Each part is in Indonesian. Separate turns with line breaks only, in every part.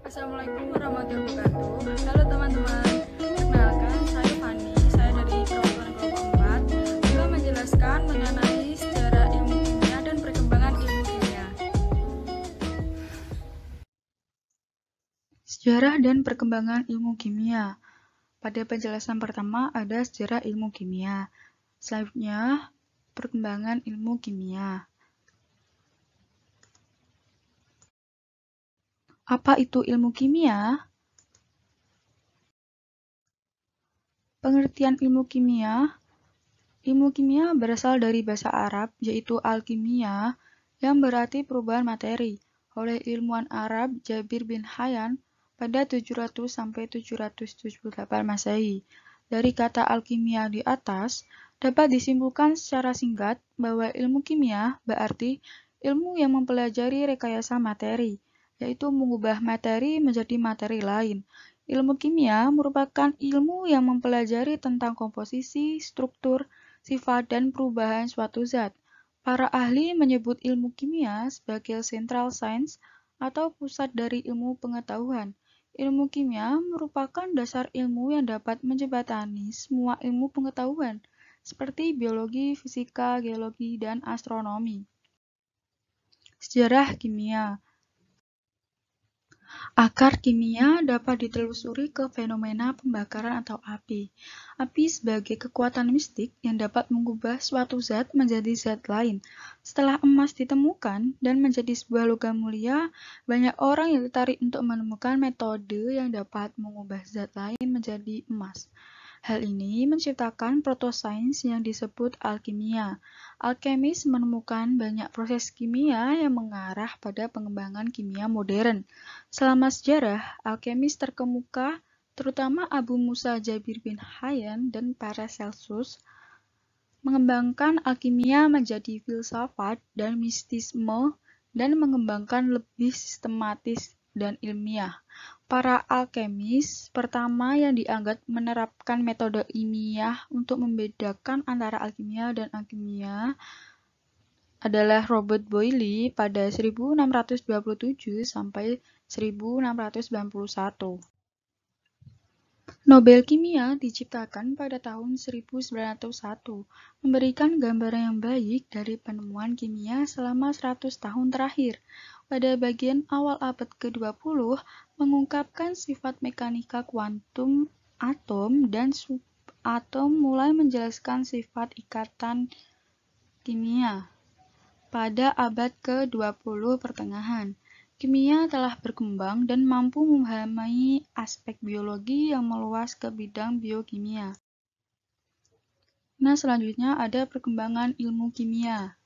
Assalamualaikum warahmatullahi wabarakatuh. Halo teman-teman, perkenalkan saya Fani, saya dari Perwakilan Kelompok 4 juga menjelaskan mengenai sejarah ilmu kimia dan perkembangan ilmu kimia. Sejarah dan perkembangan ilmu kimia. Pada penjelasan pertama ada sejarah ilmu kimia. Selanjutnya, perkembangan ilmu kimia. Apa itu ilmu kimia? Pengertian ilmu kimia. Ilmu kimia berasal dari bahasa Arab, yaitu alkimia, yang berarti perubahan materi, oleh ilmuwan Arab Jabir bin Hayyan pada 700–778 Masehi. Dari kata alkimia di atas, dapat disimpulkan secara singkat bahwa ilmu kimia berarti ilmu yang mempelajari rekayasa materi, yaitu mengubah materi menjadi materi lain. Ilmu kimia merupakan ilmu yang mempelajari tentang komposisi, struktur, sifat, dan perubahan suatu zat. Para ahli menyebut ilmu kimia sebagai central science atau pusat dari ilmu pengetahuan. Ilmu kimia merupakan dasar ilmu yang dapat menjembatani semua ilmu pengetahuan, seperti biologi, fisika, geologi, dan astronomi. Sejarah kimia. Akar kimia dapat ditelusuri ke fenomena pembakaran atau api. Api sebagai kekuatan mistik yang dapat mengubah suatu zat menjadi zat lain. Setelah emas ditemukan dan menjadi sebuah logam mulia, banyak orang yang tertarik untuk menemukan metode yang dapat mengubah zat lain menjadi emas. Hal ini menciptakan protosains yang disebut alkimia. Alkemis menemukan banyak proses kimia yang mengarah pada pengembangan kimia modern. Selama sejarah, alkemis terkemuka, terutama Abu Musa Jabir bin Hayyan dan Paracelsus, mengembangkan alkimia menjadi filsafat dan mistisme dan mengembangkan lebih sistematis dan ilmiah. Para alkemis pertama yang dianggap menerapkan metode ilmiah untuk membedakan antara alkimia dan alkimia adalah Robert Boyle pada 1627 sampai 1691. Nobel Kimia diciptakan pada tahun 1901, memberikan gambaran yang baik dari penemuan kimia selama 100 tahun terakhir. Pada bagian awal abad ke-20, mengungkapkan sifat mekanika kuantum atom dan subatom mulai menjelaskan sifat ikatan kimia. Pada abad ke-20 pertengahan, kimia telah berkembang dan mampu memahami aspek biologi yang meluas ke bidang biokimia. Nah, selanjutnya ada perkembangan ilmu kimia.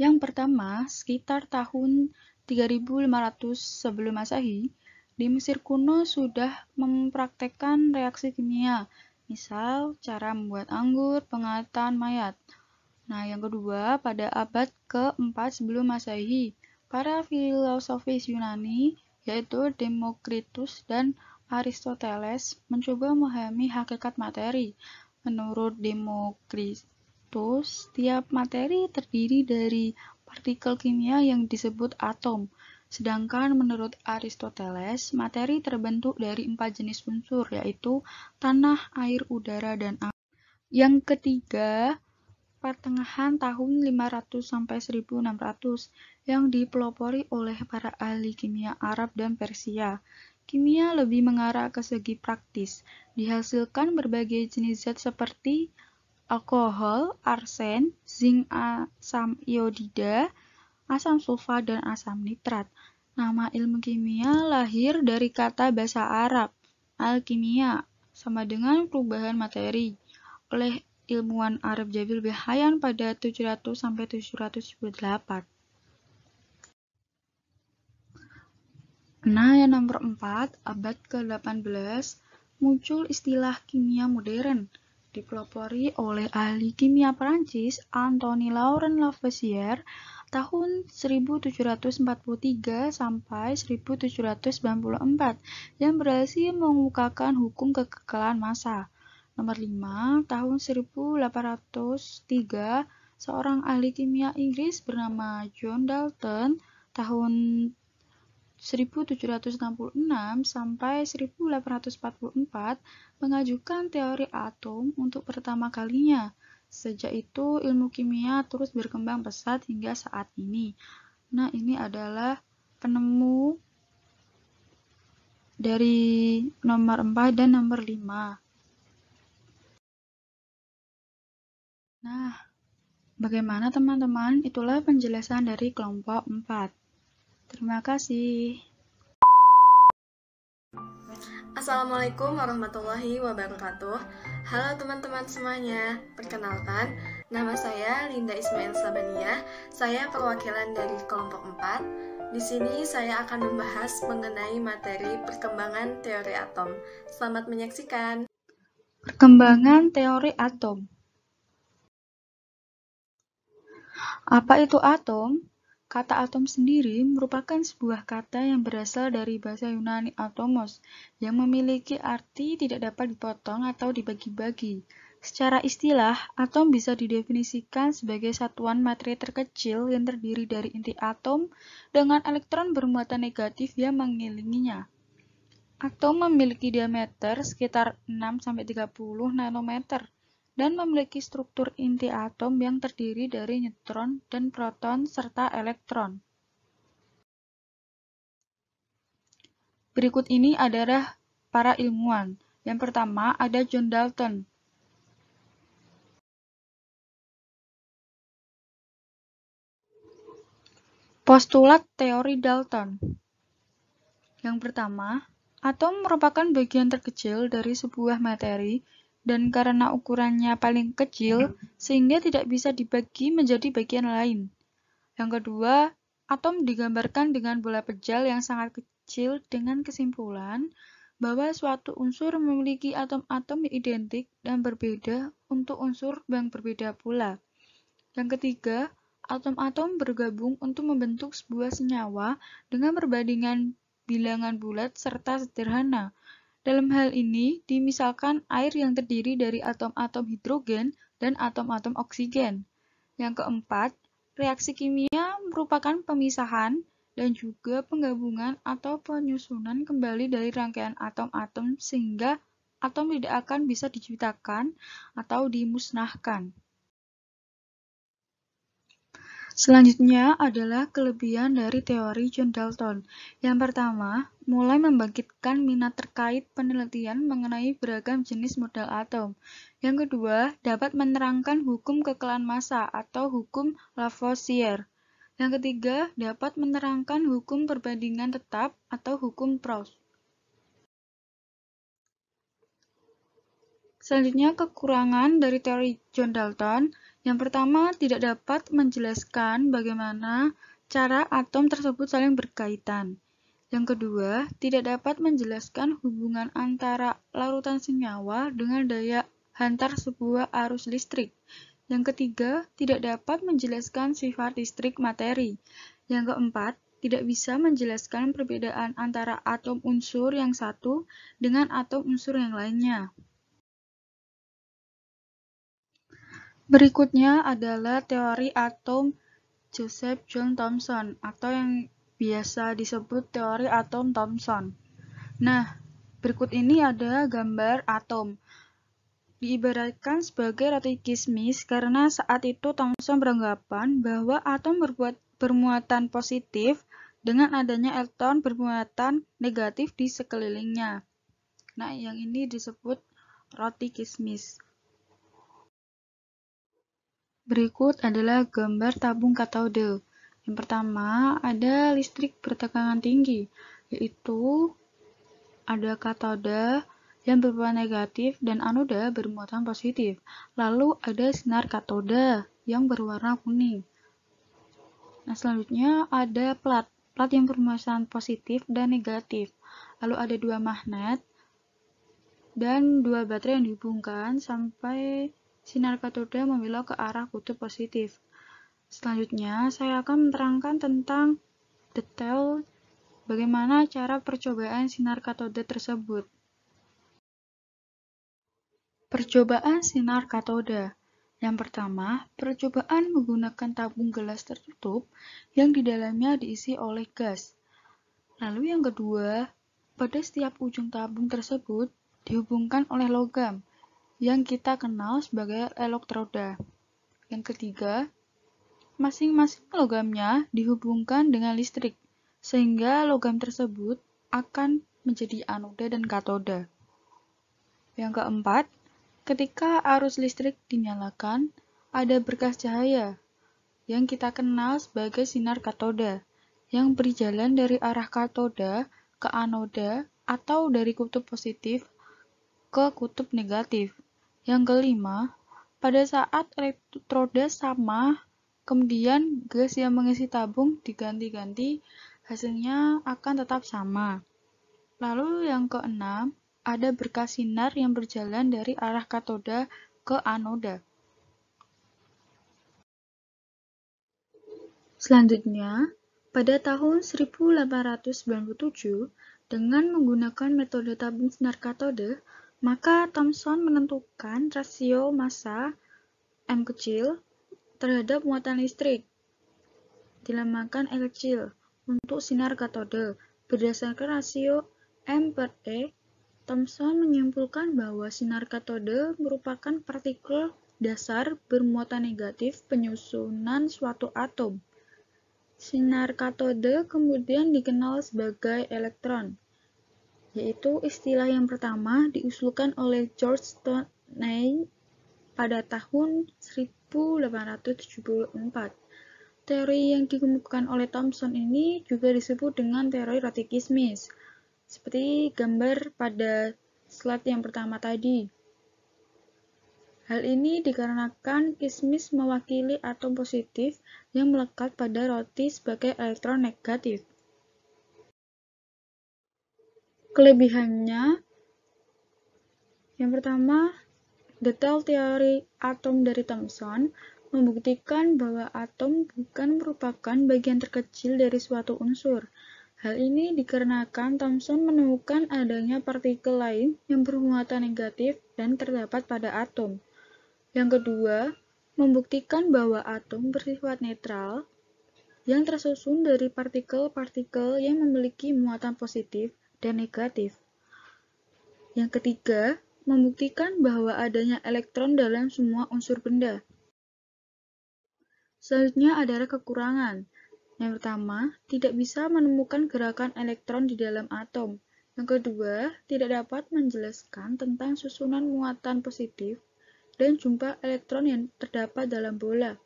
Yang pertama, sekitar tahun 3500 sebelum Masehi, di Mesir kuno sudah mempraktekkan reaksi kimia, misal cara membuat anggur, pengawatan mayat. Nah, yang kedua, pada abad ke-4 sebelum Masehi, para filosofis Yunani, yaitu Demokritus dan Aristoteles, mencoba memahami hakikat materi. Menurut Demokritus, setiap materi terdiri dari partikel kimia yang disebut atom. Sedangkan menurut Aristoteles, materi terbentuk dari 4 jenis unsur, yaitu tanah, air, udara, dan api. Yang ketiga, pertengahan tahun 500 sampai 1600 yang dipelopori oleh para ahli kimia Arab dan Persia. Kimia lebih mengarah ke segi praktis. Dihasilkan berbagai jenis zat seperti alkohol, arsen, zinc, asam iodida, asam sulfat, dan asam nitrat. Nama ilmu kimia lahir dari kata bahasa Arab, alkimia, sama dengan perubahan materi, oleh ilmuwan Arab Jabir bin Hayyan pada 700–778. Nah, yang nomor 4, abad ke-18, muncul istilah kimia modern, dipelopori oleh ahli kimia Perancis Antoine Laurent Lavoisier tahun 1743 sampai 1794 yang berhasil mengemukakan hukum kekekalan massa. Nomor 5, tahun 1803, seorang ahli kimia Inggris bernama John Dalton tahun 1766 sampai 1844 mengajukan teori atom untuk pertama kalinya. Sejak itu, ilmu kimia terus berkembang pesat hingga saat ini. Nah, ini adalah penemu dari nomor 4 dan nomor 5. Nah, bagaimana teman-teman? Itulah penjelasan dari kelompok 4. Terima kasih.
Assalamualaikum warahmatullahi wabarakatuh. Halo teman-teman semuanya. Perkenalkan, nama saya Linda Ismail Sabania. Saya perwakilan dari kelompok 4. Di sini saya akan membahas mengenai materi perkembangan teori atom. Selamat menyaksikan.
Perkembangan teori atom. Apa itu atom? Kata atom sendiri merupakan sebuah kata yang berasal dari bahasa Yunani atomos, yang memiliki arti tidak dapat dipotong atau dibagi-bagi. Secara istilah, atom bisa didefinisikan sebagai satuan materi terkecil yang terdiri dari inti atom dengan elektron bermuatan negatif yang mengelilinginya. Atom memiliki diameter sekitar 6–30 nanometer dan memiliki struktur inti atom yang terdiri dari neutron dan proton serta elektron. Berikut ini adalah para ilmuwan. Yang pertama ada John Dalton. Postulat teori Dalton. Yang pertama, atom merupakan bagian terkecil dari sebuah materi dan karena ukurannya paling kecil sehingga tidak bisa dibagi menjadi bagian lain. Yang kedua, atom digambarkan dengan bola pejal yang sangat kecil dengan kesimpulan bahwa suatu unsur memiliki atom-atom yang identik dan berbeda untuk unsur yang berbeda pula. Yang ketiga, atom-atom bergabung untuk membentuk sebuah senyawa dengan perbandingan bilangan bulat serta sederhana. Dalam hal ini, dimisalkan air yang terdiri dari atom-atom hidrogen dan atom-atom oksigen. Yang keempat, reaksi kimia merupakan pemisahan dan juga penggabungan atau penyusunan kembali dari rangkaian atom-atom sehingga atom tidak akan bisa diciptakan atau dimusnahkan. Selanjutnya adalah kelebihan dari teori John Dalton. Yang pertama, mulai membangkitkan minat terkait penelitian mengenai beragam jenis model atom. Yang kedua, dapat menerangkan hukum kekelalan massa atau hukum Lavoisier. Yang ketiga, dapat menerangkan hukum perbandingan tetap atau hukum Proust. Selanjutnya, kekurangan dari teori John Dalton. Yang pertama, tidak dapat menjelaskan bagaimana cara atom tersebut saling berkaitan. Yang kedua, tidak dapat menjelaskan hubungan antara larutan senyawa dengan daya hantar sebuah arus listrik. Yang ketiga, tidak dapat menjelaskan sifat listrik materi. Yang keempat, tidak bisa menjelaskan perbedaan antara atom unsur yang satu dengan atom unsur yang lainnya. Berikutnya adalah teori atom Joseph John Thomson atau yang biasa disebut teori atom Thomson. Nah, berikut ini ada gambar atom. Diibaratkan sebagai roti kismis karena saat itu Thomson beranggapan bahwa atom bermuatan positif dengan adanya elektron bermuatan negatif di sekelilingnya. Nah, yang ini disebut roti kismis. Berikut adalah gambar tabung katode. Yang pertama, ada listrik bertekanan tinggi, yaitu ada katoda yang bermuatan negatif dan anoda bermuatan positif. Lalu ada sinar katoda yang berwarna kuning. Nah, selanjutnya ada plat yang bermuatan positif dan negatif. Lalu ada dua magnet dan dua baterai yang dihubungkan sampai sinar katoda membelok ke arah kutub positif. Selanjutnya, saya akan menerangkan tentang detail bagaimana cara percobaan sinar katoda tersebut. Percobaan sinar katoda. Yang pertama, percobaan menggunakan tabung gelas tertutup yang di dalamnya diisi oleh gas. Lalu yang kedua, pada setiap ujung tabung tersebut dihubungkan oleh logam yang kita kenal sebagai elektroda. Yang ketiga, masing-masing logamnya dihubungkan dengan listrik, sehingga logam tersebut akan menjadi anoda dan katoda. Yang keempat, ketika arus listrik dinyalakan, ada berkas cahaya yang kita kenal sebagai sinar katoda, yang berjalan dari arah katoda ke anoda atau dari kutub positif ke kutub negatif. Yang kelima, pada saat elektroda sama, kemudian gas yang mengisi tabung diganti-ganti, hasilnya akan tetap sama. Lalu yang keenam, ada berkas sinar yang berjalan dari arah katoda ke anoda. Selanjutnya, pada tahun 1897, dengan menggunakan metode tabung sinar katode, maka Thomson menentukan rasio massa M kecil terhadap muatan listrik, dinamakan E kecil, untuk sinar katode. Berdasarkan rasio M per E, Thomson menyimpulkan bahwa sinar katode merupakan partikel dasar bermuatan negatif penyusunan suatu atom. Sinar katode kemudian dikenal sebagai elektron, yaitu istilah yang pertama diusulkan oleh George Stoney pada tahun 1874. Teori yang dikemukakan oleh Thomson ini juga disebut dengan teori roti kismis, seperti gambar pada slide yang pertama tadi. Hal ini dikarenakan kismis mewakili atom positif yang melekat pada roti sebagai elektron negatif. Kelebihannya, yang pertama, detail teori atom dari Thomson membuktikan bahwa atom bukan merupakan bagian terkecil dari suatu unsur. Hal ini dikarenakan Thomson menemukan adanya partikel lain yang bermuatan negatif dan terdapat pada atom. Yang kedua, membuktikan bahwa atom bersifat netral yang tersusun dari partikel-partikel yang memiliki muatan positif dan negatif. Yang ketiga, membuktikan bahwa adanya elektron dalam semua unsur benda. Selanjutnya adalah kekurangan. Yang pertama, tidak bisa menemukan gerakan elektron di dalam atom. Yang kedua, tidak dapat menjelaskan tentang susunan muatan positif dan jumlah elektron yang terdapat dalam bola.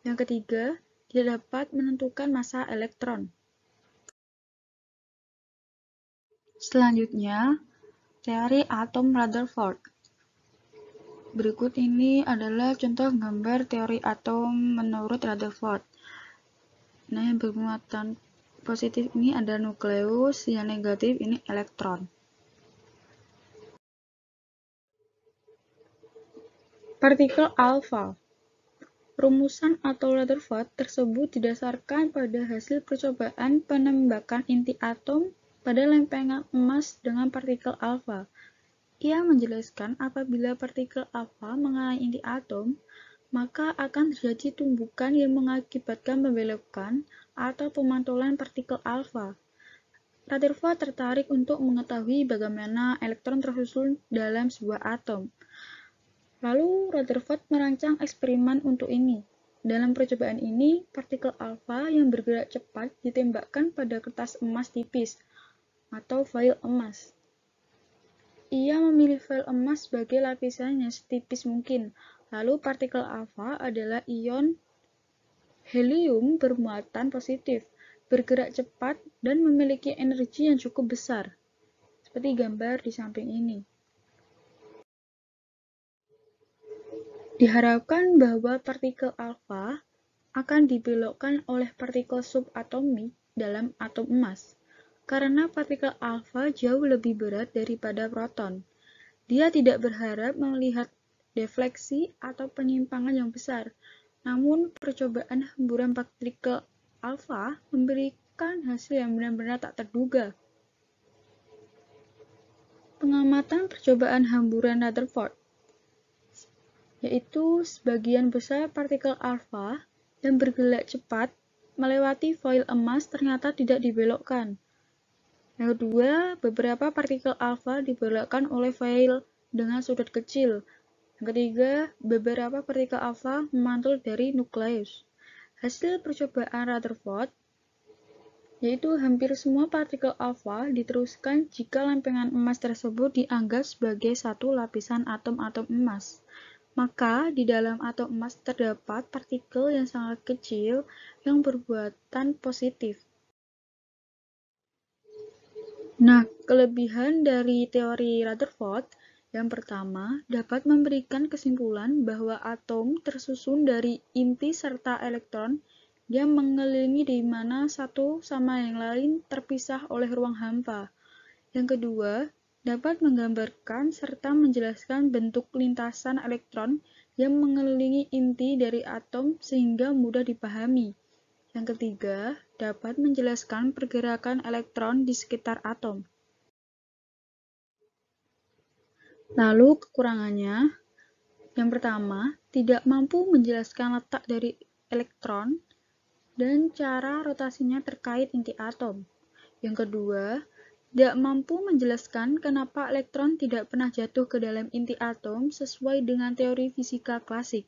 Yang ketiga, tidak dapat menentukan massa elektron. Selanjutnya, teori atom Rutherford. Berikut ini adalah contoh gambar teori atom menurut Rutherford. Nah, yang bermuatan positif ini ada nukleus, yang negatif ini elektron. Partikel alfa. Rumusan atau Rutherford tersebut didasarkan pada hasil percobaan penembakan inti atom pada lempengan emas dengan partikel alfa. Ia menjelaskan apabila partikel alfa mengenai inti atom, maka akan terjadi tumbukan yang mengakibatkan pembelokan atau pemantulan partikel alfa. Rutherford tertarik untuk mengetahui bagaimana elektron tersusun dalam sebuah atom. Lalu Rutherford merancang eksperimen untuk ini. Dalam percobaan ini, partikel alfa yang bergerak cepat ditembakkan pada kertas emas tipis atau foil emas. Ia memilih foil emas sebagai lapisan yang setipis mungkin. Lalu partikel alfa adalah ion helium bermuatan positif, bergerak cepat, dan memiliki energi yang cukup besar, seperti gambar di samping ini. Diharapkan bahwa partikel alfa akan dibelokkan oleh partikel subatomik dalam atom emas, karena partikel alfa jauh lebih berat daripada proton. Dia tidak berharap melihat defleksi atau penyimpangan yang besar, namun percobaan hamburan partikel alfa memberikan hasil yang benar-benar tak terduga. Pengamatan percobaan hamburan Rutherford, yaitu sebagian besar partikel alfa yang bergerak cepat melewati foil emas ternyata tidak dibelokkan. Yang kedua, beberapa partikel alfa dibelokkan oleh Weyl dengan sudut kecil. Yang ketiga, beberapa partikel alfa memantul dari nukleus. Hasil percobaan Rutherford yaitu hampir semua partikel alfa diteruskan jika lempengan emas tersebut dianggap sebagai satu lapisan atom-atom emas. Maka, di dalam atom emas terdapat partikel yang sangat kecil yang berbuatan positif. Nah, kelebihan dari teori Rutherford yang pertama dapat memberikan kesimpulan bahwa atom tersusun dari inti serta elektron yang mengelilingi di mana satu sama yang lain terpisah oleh ruang hampa. Yang kedua, dapat menggambarkan serta menjelaskan bentuk lintasan elektron yang mengelilingi inti dari atom sehingga mudah dipahami. Yang ketiga, dapat menjelaskan pergerakan elektron di sekitar atom. Lalu kekurangannya, yang pertama, tidak mampu menjelaskan letak dari elektron dan cara rotasinya terkait inti atom. Yang kedua, tidak mampu menjelaskan kenapa elektron tidak pernah jatuh ke dalam inti atom sesuai dengan teori fisika klasik.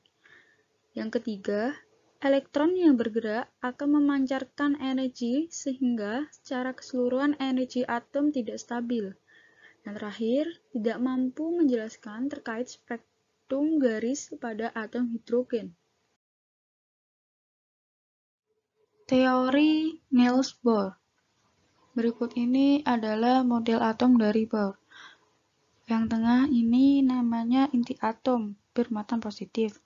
Yang ketiga, elektron yang bergerak akan memancarkan energi sehingga secara keseluruhan energi atom tidak stabil. Yang terakhir, tidak mampu menjelaskan terkait spektrum garis pada atom hidrogen. Teori Niels Bohr. Berikut ini adalah model atom dari Bohr. Yang tengah ini namanya inti atom, bermuatan positif.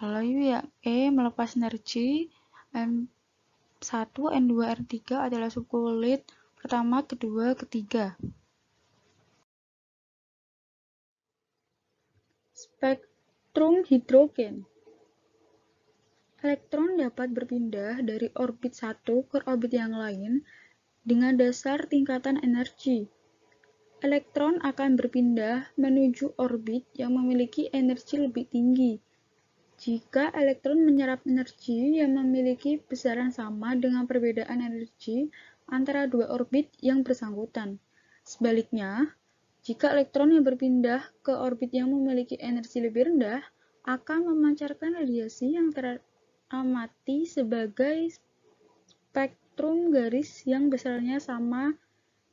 Lalu yang E melepas energi, N1, N2, N3 adalah subkulit pertama, kedua, ketiga. Spektrum hidrogen. Elektron dapat berpindah dari orbit satu ke orbit yang lain dengan dasar tingkatan energi. Elektron akan berpindah menuju orbit yang memiliki energi lebih tinggi. Jika elektron menyerap energi yang memiliki besaran sama dengan perbedaan energi antara dua orbit yang bersangkutan. Sebaliknya, jika elektron yang berpindah ke orbit yang memiliki energi lebih rendah akan memancarkan radiasi yang teramati sebagai spektrum garis yang besarnya sama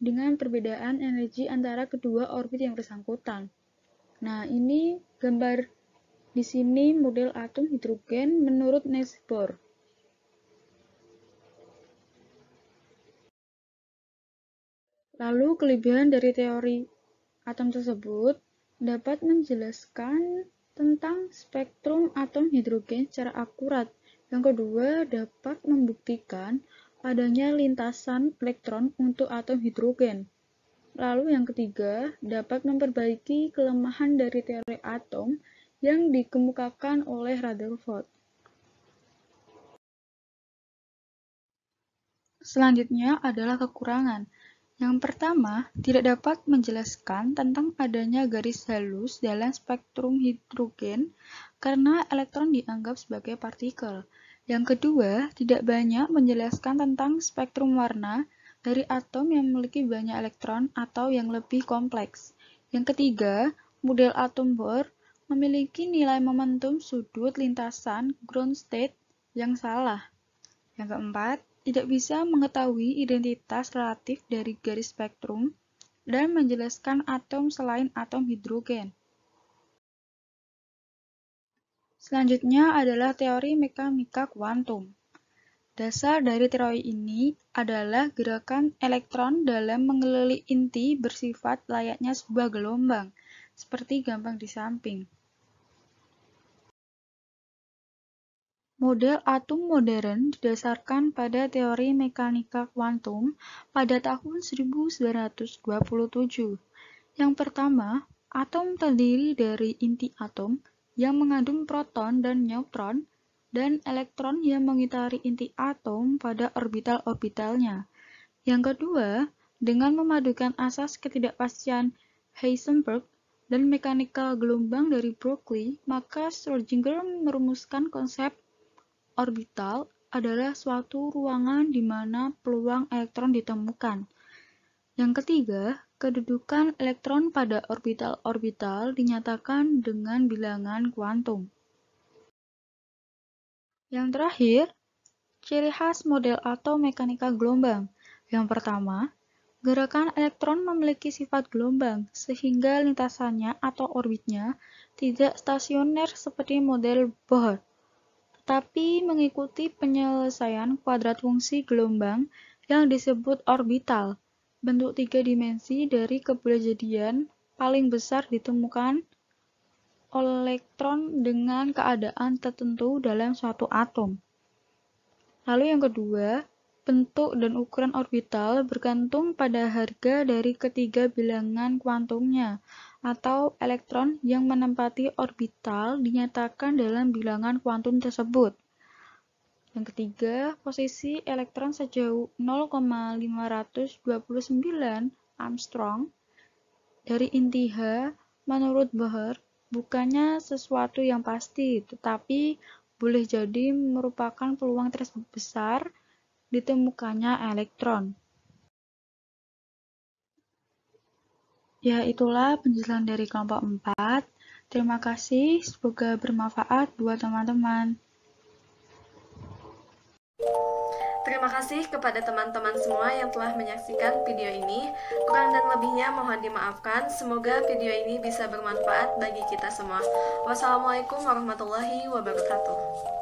dengan perbedaan energi antara kedua orbit yang bersangkutan. Nah, ini gambar di sini model atom hidrogen menurut Niels Bohr. Lalu, kelebihan dari teori atom tersebut dapat menjelaskan tentang spektrum atom hidrogen secara akurat. Yang kedua, dapat membuktikan adanya lintasan elektron untuk atom hidrogen. Lalu yang ketiga, dapat memperbaiki kelemahan dari teori atom yang dikemukakan oleh Rutherford. Selanjutnya adalah kekurangan. Yang pertama, tidak dapat menjelaskan tentang adanya garis halus dalam spektrum hidrogen karena elektron dianggap sebagai partikel. Yang kedua, tidak banyak menjelaskan tentang spektrum warna dari atom yang memiliki banyak elektron atau yang lebih kompleks. Yang ketiga, model atom Bohr memiliki nilai momentum sudut lintasan ground state yang salah. Yang keempat, tidak bisa mengetahui identitas relatif dari garis spektrum dan menjelaskan atom selain atom hidrogen. Selanjutnya adalah teori mekanika kuantum. Dasar dari teori ini adalah gerakan elektron dalam mengelilingi inti bersifat layaknya sebuah gelombang, seperti gambar di samping. Model atom modern didasarkan pada teori mekanika kuantum pada tahun 1927. Yang pertama, atom terdiri dari inti atom yang mengandung proton dan neutron, dan elektron yang mengitari inti atom pada orbital-orbitalnya. Yang kedua, dengan memadukan asas ketidakpastian Heisenberg dan mekanika gelombang dari Berkeley, maka Schrödinger merumuskan konsep orbital adalah suatu ruangan di mana peluang elektron ditemukan. Yang ketiga, kedudukan elektron pada orbital-orbital dinyatakan dengan bilangan kuantum. Yang terakhir, ciri khas model atom mekanika gelombang. Yang pertama, gerakan elektron memiliki sifat gelombang, sehingga lintasannya atau orbitnya tidak stasioner seperti model Bohr, tetapi mengikuti penyelesaian kuadrat fungsi gelombang yang disebut orbital. Bentuk tiga dimensi dari kepribadian paling besar ditemukan elektron dengan keadaan tertentu dalam suatu atom. Lalu yang kedua, bentuk dan ukuran orbital bergantung pada harga dari ketiga bilangan kuantumnya, atau elektron yang menempati orbital dinyatakan dalam bilangan kuantum tersebut. Yang ketiga, posisi elektron sejauh 0,529 Armstrong dari inti H menurut Bohr bukannya sesuatu yang pasti, tetapi boleh jadi merupakan peluang terbesar ditemukannya elektron. Ya, itulah penjelasan dari kelompok 4. Terima kasih, semoga bermanfaat buat teman-teman.
Terima kasih kepada teman-teman semua yang telah menyaksikan video ini. Kurang dan lebihnya mohon dimaafkan. Semoga video ini bisa bermanfaat bagi kita semua. Wassalamualaikum warahmatullahi wabarakatuh.